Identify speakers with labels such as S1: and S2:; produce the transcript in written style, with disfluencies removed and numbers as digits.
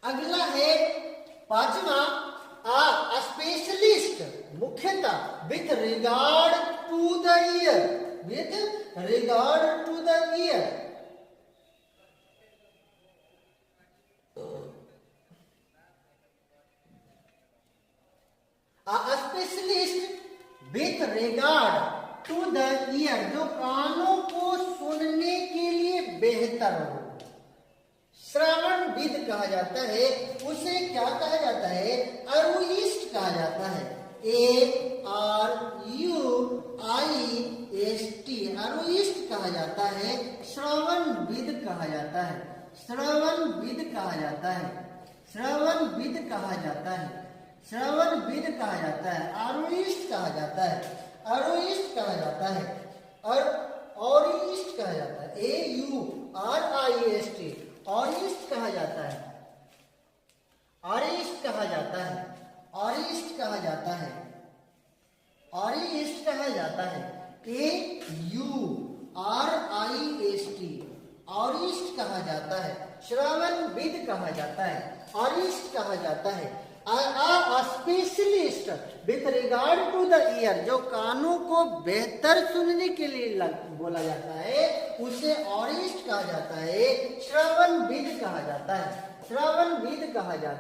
S1: अगला है पांचवा, आ स्पेशलिस्ट मुख्यतः with regard to the ear, with regard to the ear. Specialist with regard to the ear, जो कानों को सुनने के लिए बेहतर हो। श्रवणविद कहा जाता है, उसे क्या कहा जाता है? अरुइस्ट कहा जाता है। ARUIST, अरुइस्ट कहा जाता है, श्रवणविद कहा जाता है, श्रवणविद कहा जाता है, श्रवणविद कहा जाता है, श्रवणविद कहा जाता है, अरुइस्ट कहा जाता है, अरुइस्ट कहा जाता है, और ऑरिस्ट कहा जाता है, AURIST, ऑरिस्ट कहा जाता है, ऑरिस्ट कहा जाता है, ऑरिस्ट कहा जाता है, ऑरिस्ट कहा जाता है, AURIST, ऑरिस्ट कहा जाता है, श्रवणविद कहा जाता है, ऑरिस्ट कहा जाता है। Specialist with regard to the ear, जो कानों को बेहतर सुनने के लिए बोला जाता है, उसे ऑरिस्ट कहा जाता है, श्रवणविद कहा जाता है, श्रवणविद कहा जाता है।